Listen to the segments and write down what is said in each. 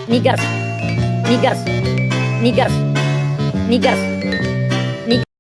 niggers, niggers, niggers, niggers.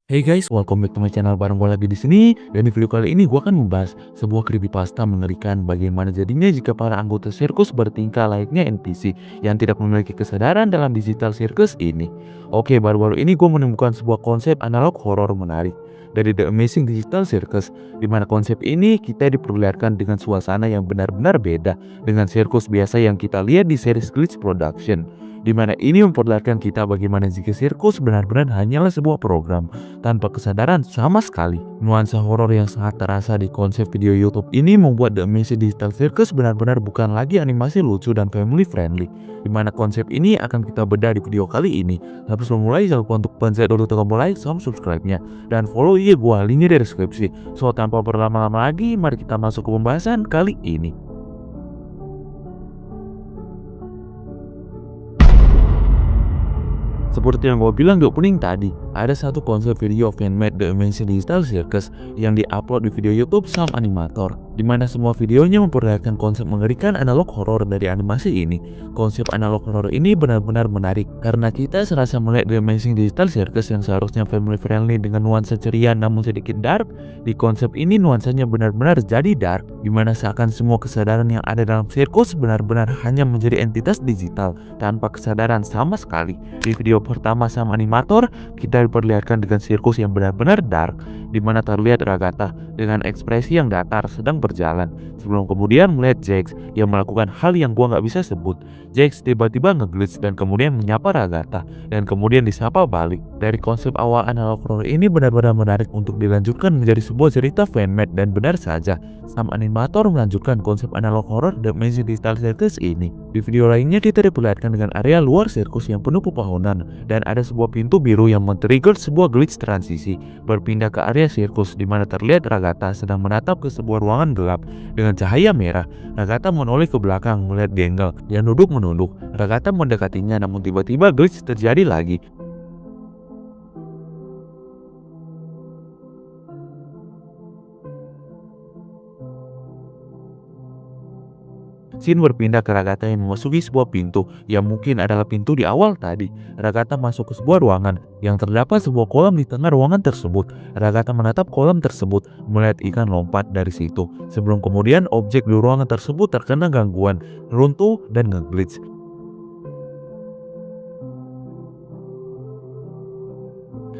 Hey guys, welcome back to my channel. Bareng gue lagi di sini. Dan di video kali ini gue akan membahas sebuah creepypasta mengerikan bagaimana jadinya jika para anggota sirkus bertingkah layaknya NPC yang tidak memiliki kesadaran dalam digital sirkus ini. Oke, baru-baru ini gue menemukan sebuah konsep analog horor menarik dari The Amazing Digital Circus, di mana konsep ini kita diperlihatkan dengan suasana yang benar-benar beda dengan sirkus biasa yang kita lihat di series Glitch Production, di mana ini memperlihatkan kita bagaimana jika sirkus benar-benar hanyalah sebuah program tanpa kesadaran sama sekali. Nuansa horor yang sangat terasa di konsep video YouTube ini membuat The Amazing Digital Circus benar-benar bukan lagi animasi lucu dan family friendly, di mana konsep ini akan kita bedah di video kali ini. Tapi sebelum mulai, jangan lupa untuk pencet dulu tombol like sama subscribe-nya dan follow IG gua, linknya di deskripsi. So tanpa berlama-lama lagi, mari kita masuk ke pembahasan kali ini. Seperti yang gue bilang di opening tadi, ada satu konsep video fan-made The Amazing Digital Circus yang diupload di video YouTube Sam Animator, di mana semua videonya memperlihatkan konsep mengerikan analog horror dari animasi ini. Konsep analog horror ini benar-benar menarik karena kita serasa melihat The Amazing Digital Circus yang seharusnya family friendly dengan nuansa ceria namun sedikit dark. Di konsep ini nuansanya benar-benar jadi dark, di mana seakan semua kesadaran yang ada dalam sirkus benar-benar hanya menjadi entitas digital tanpa kesadaran sama sekali. Di video pertama Sam Animator, kita diperlihatkan dengan sirkus yang benar-benar dark, di mana terlihat Ragata dengan ekspresi yang datar sedang berjalan, sebelum kemudian melihat Jax yang melakukan hal yang gua nggak bisa sebut. Jax tiba-tiba ngeglitch dan kemudian menyapa Ragata dan kemudian disapa balik. Dari konsep awal analog horror ini benar-benar menarik untuk dilanjutkan menjadi sebuah cerita fan-made, dan benar saja Sam Animator melanjutkan konsep analog horror The Amazing Digital Circus ini. Di video lainnya kita diperlihatkan dengan area luar sirkus yang penuh pepohonan dan ada sebuah pintu biru yang men-trigger sebuah glitch transisi berpindah ke area sirkus, di mana terlihat Ragata sedang menatap ke sebuah ruangan gelap dengan cahaya merah. Ragata menoleh ke belakang melihat Gengal yang duduk menunduk. Ragata mendekatinya namun tiba-tiba glitch terjadi lagi. Scene berpindah ke Ragata yang memasuki sebuah pintu yang mungkin adalah pintu di awal tadi. Ragata masuk ke sebuah ruangan yang terdapat sebuah kolam di tengah ruangan tersebut. Ragata menatap kolam tersebut, melihat ikan lompat dari situ. Sebelum kemudian objek di ruangan tersebut terkena gangguan, runtuh dan ngeglitch.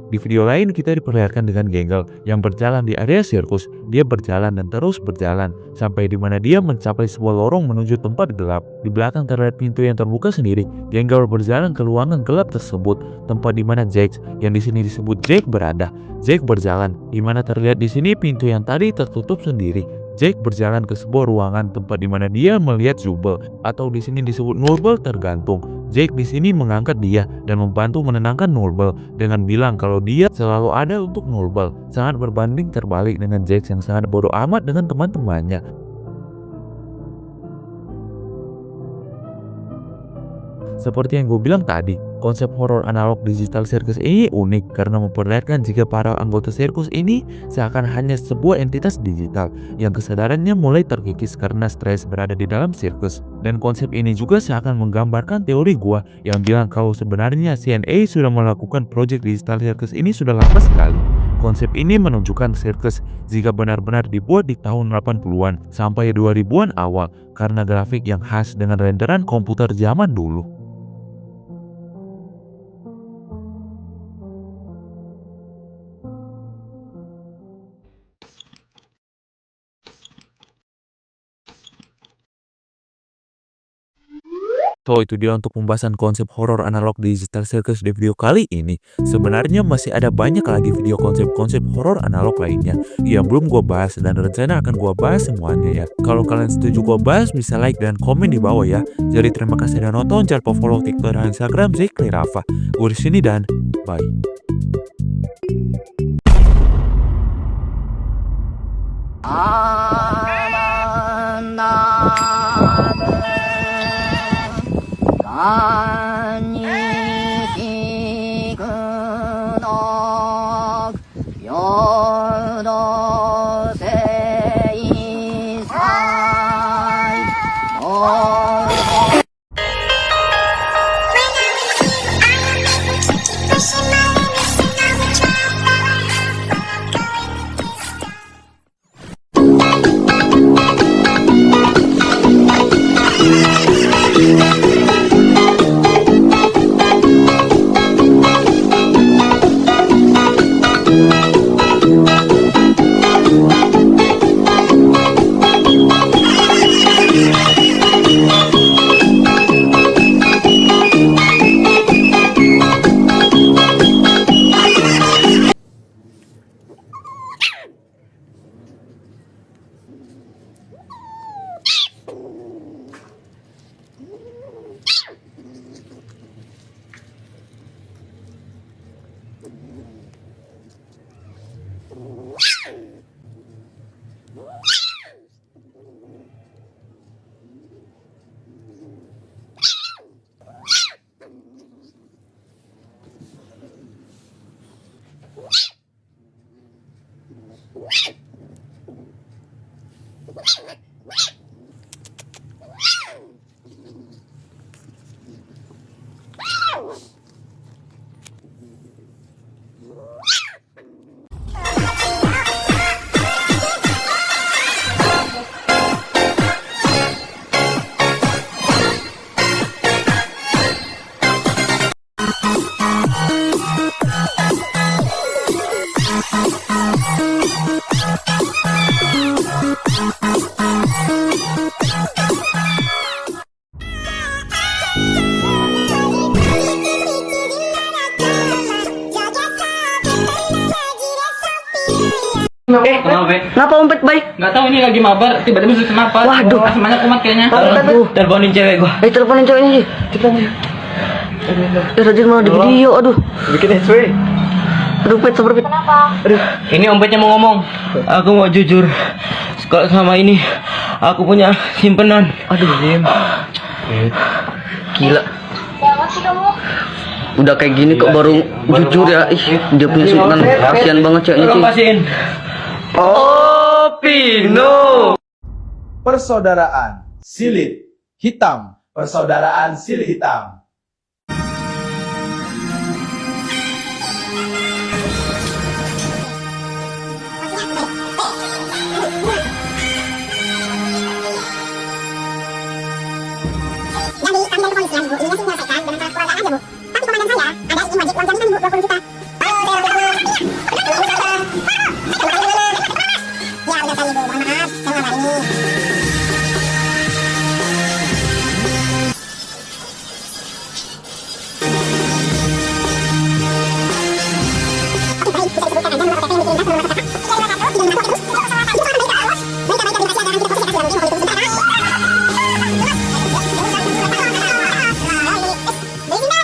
Di video lain kita diperlihatkan dengan Gengal yang berjalan di area sirkus. Dia berjalan dan terus berjalan sampai di mana dia mencapai sebuah lorong menuju tempat gelap. Di belakang terlihat pintu yang terbuka sendiri. Gengal berjalan ke ruangan gelap tersebut, tempat di mana Jax yang di sini disebut Jake berada. Jake berjalan di mana terlihat di sini pintu yang tadi tertutup sendiri. Jake berjalan ke sebuah ruangan tempat di mana dia melihat Zubel atau di sini disebut Nurbel tergantung. Jake di sini mengangkat dia dan membantu menenangkan Nurbel dengan bilang kalau dia selalu ada untuk Nurbel. Sangat berbanding terbalik dengan Jake yang sangat bodoh amat dengan teman-temannya. Seperti yang gue bilang tadi, konsep horor analog digital sirkus ini unik karena memperlihatkan jika para anggota sirkus ini seakan hanya sebuah entitas digital yang kesadarannya mulai terkikis karena stres berada di dalam sirkus. Dan konsep ini juga seakan menggambarkan teori gua yang bilang kalau sebenarnya CNA sudah melakukan project digital sirkus ini sudah lama sekali. Konsep ini menunjukkan sirkus jika benar-benar dibuat di tahun 80-an sampai 2000-an awal karena grafik yang khas dengan renderan komputer zaman dulu. So itu dia untuk pembahasan konsep horor analog digital circus di video kali ini. Sebenarnya masih ada banyak lagi video konsep-konsep horor analog lainnya yang belum gue bahas dan rencana akan gue bahas semuanya ya. Kalau kalian setuju gue bahas, bisa like dan komen di bawah ya. Jadi terima kasih sudah nonton, jangan lupa follow TikTok dan Instagram Zekli Rafa. Gue di sini dan bye. Kenapa umpet, Bay? Nggak tahu ini lagi mabar, tiba-tiba susah napas. Waduh. Semuanya kumat kayaknya. Teleponin cewek gua. Teleponin ceweknya sih. Rajin malah di video, aduh. Bikin SW. Aduh, Pet, sabar, Pet. Aduh, ini ompetnya mau ngomong. Aku mau jujur. Kalau sama ini, aku punya simpenan. Aduh, gila. Banget sih kamu. Udah kayak gini kok baru jujur ya. Ih, dia punya simpenan. Kasihan banget ceweknya, Tolong Ci. kasihin. Opino. Persaudaraan Silit Hitam. Persaudaraan Silit Hitam. Jadi, kami dari kepolisian, Bu, ini masih menyelesaikan dengan salah keluargaan aja, Bu. Tapi komandan saya ada izin wajib uang jaminan, Bu, 20 juta. Halo, saya udah Ya, udah kali, Bu. Mohon maaf, saya nggak hari ini. Oke, baik. Bisa disebutkan aja nomor OTP yang dikirimkan sebelum masuk kakak. 358.